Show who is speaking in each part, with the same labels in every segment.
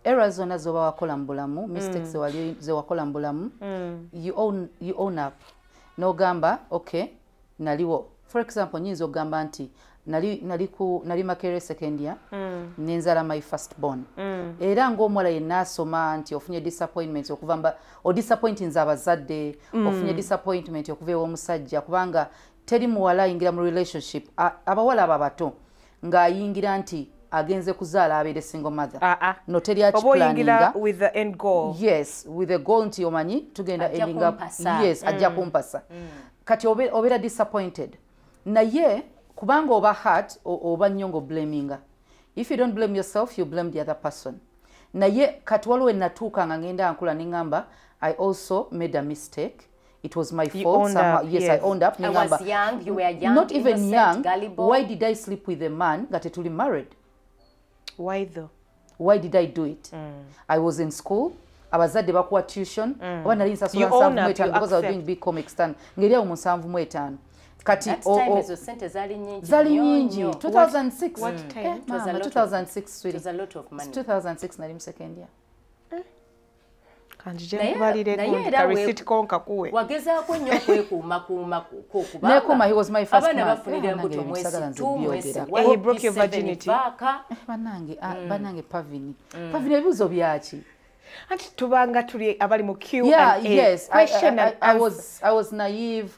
Speaker 1: errors zonna zoba wakola mu bulamu, mistakes ze wakola mu bulamu, you own up. No gamba, okay, naliwo. For example, nyinzo gamba nti nali Makere second year, nenzala my first born. Era ng'omuwala yenna asoma nti ofunye disappointment okuvamba o disappointing abazadde, ofunye disappointment okuva ew'omusajja kubanga teri muwala ayingira mu relationship abawala ababato ng'ayingira nti agenze kuzaala abeere single mother. No teri planning
Speaker 2: with the end goal.
Speaker 1: Yes, with the goal nti omanyi tugenda ending up. Yes, ajja kumpasa. Kati obeera disappointed. Naye kubanga oba hurt oba nyongo blaminga. If you don't blame yourself, you blame the other person. Naye kati waliwo natuuka nga ngenda ankula ningamba, I also made a mistake. It was my fault. Yes, I owned up.
Speaker 3: I was young, you were young.
Speaker 1: Not even young. Gullible. Why did I sleep with a man that actually married?
Speaker 2: Why though?
Speaker 1: Why did I do it? I was in school. Abazadde bakuwa tuition. Oba nali nsasula nsanvu mu etaano because I was doing big comic stand. Ngeri awo mu nsanvu mu etaano. Kati zali nyingi. 2006.
Speaker 2: What time?
Speaker 1: It was 2006.
Speaker 3: It was a lot of money.
Speaker 1: 2006 nali mu second year.
Speaker 3: Wagezaako nnyo kwekuuma
Speaker 1: Nekuma, he was my first man.
Speaker 3: Bafunira mbuto mwezi 2
Speaker 2: he broke your virginity.
Speaker 1: Banange Pavini. Pavini ebibuzo byaki?
Speaker 2: Anti tubanga tuli abali mu Q&A.
Speaker 1: Yes. I was naive.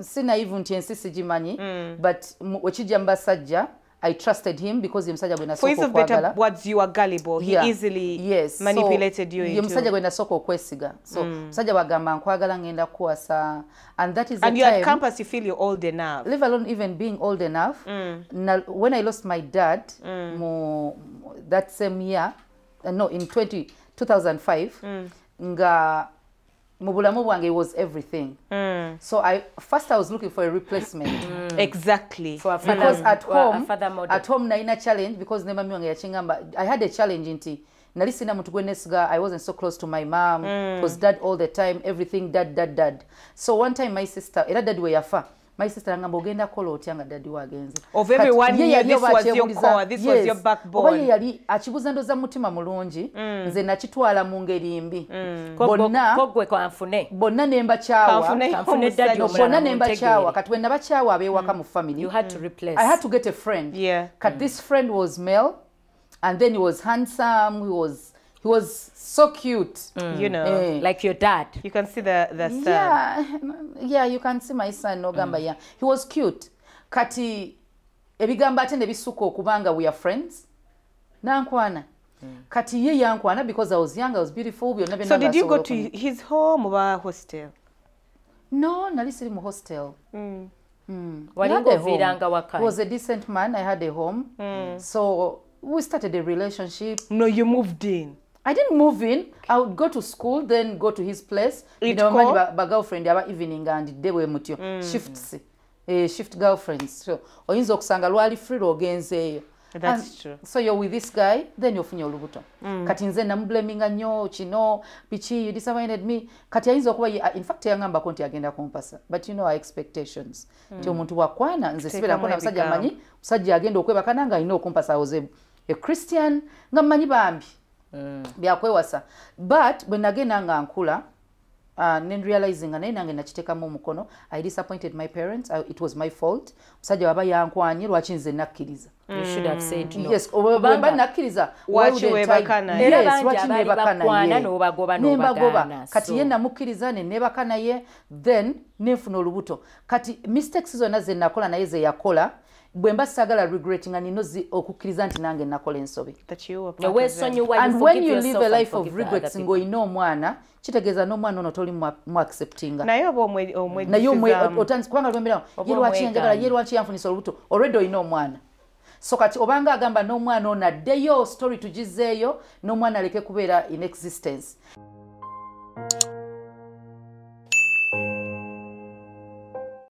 Speaker 1: Si naive nti ensi sigimanyi, but wekijja mbasajja, I trusted him because musajja gwena soko kwagala.
Speaker 2: For his better words, you are gullible. He easily manipulated you into.
Speaker 1: Musajja gwena soko kwesiga. So musajja bagamba nkwagala ngenda kuwasa, and that is the time.
Speaker 2: And you at campus, you feel you're old enough.
Speaker 1: Leave alone even being old enough. When I lost my dad, that same year, no, in 2005, nga mubulamu bwange was everything. So I was looking for a replacement.
Speaker 2: Exactly.
Speaker 1: Because at home naina challenge because ne mami wange yachingamba. I had a challenge nti nali sina muntu gwe nesiga. I wasn't so close to my mom. It was dad all the time, everything dad. So one time my sister, era dad we yafa. My sister angamba ogenda kola otya nga daddy wagenze.
Speaker 2: Of every 1 year, this was your core, this was your backbone.
Speaker 1: Oba yali achibuza ndoza mutima mulungi, nze nakitwala mu ngeri mbi.
Speaker 3: Kogwe kwanfune.
Speaker 1: Bonna nemba kyawa.
Speaker 3: Kanfune daddy omulala.
Speaker 1: Bonna nemba kyawa. Kati we naba kyawa abewaka mu family.
Speaker 3: You had to replace.
Speaker 1: I had to get a friend.
Speaker 2: Yeah.
Speaker 1: Kat this friend was male, and then he was handsome. He was so cute.
Speaker 2: You know,
Speaker 3: like your dad.
Speaker 2: You can see the son.
Speaker 1: Yeah, you can see my son. No gamba, yeah. He was cute. Kati ebigamba ate nebisuka okubanga we are friends. Nankwana. Kati ye yankwana because I was young, I was beautiful.
Speaker 2: So did you go to his home or hostel?
Speaker 1: No, nali siri mu hostel.
Speaker 3: It was
Speaker 1: a decent man. I had a home. So we started a relationship.
Speaker 2: No, you moved in.
Speaker 1: I didn't move in. I would go to school, then go to his place. You know, my girlfriend, aba evening and day we mutyo shifts, shift girlfriends. So oyinza okusanga lwali free ogenzeeyo.
Speaker 2: That's true.
Speaker 1: So you're with this guy, then you're funyo olubuto. Kati nze namublaminga nnyo kino pichi you disappointed me. Kati ayinza okuba in fact yangamba konti agenda kumpasa. But you know our expectations. Ti omuntu wakwana nze sibera kona musajja manyi, musajja agenda okwebakana nga alina okumpasa oze a Christian nga manyi bambi. Byakwewasa. But when nagenda nga nkula, then realizing naye nange nakiteekamu omukono, I disappointed my parents. It was my fault. Musajja waba yankwanye lwaki nze nakkiriza.
Speaker 3: You should have said no.
Speaker 1: Yes, weba nakkiriza.
Speaker 2: Wachi webakana.
Speaker 1: Yes, wachi nebakana ye.
Speaker 3: Nobagoba.
Speaker 1: Kati ye namukkiriza ne nebakana ye, then nefuna olubuto. Kati mistakes zonna ze nakola naye ze yakola. Bwemba sagala regretting and inozi okukkiriza nti nange nakola ensobi. And when you live a life of regrets ngo ino omwana kitegeeza n'omwana ono toli mu acceptinga.
Speaker 2: Naye
Speaker 1: otansi kubanga lwembera yerwaki njagala yerwaki yanfunisa olubuto already oyina omwana. So kati obanga agamba n'omwana ono addeyo story tugizeeyo n'omwana aleke kubeera in existence.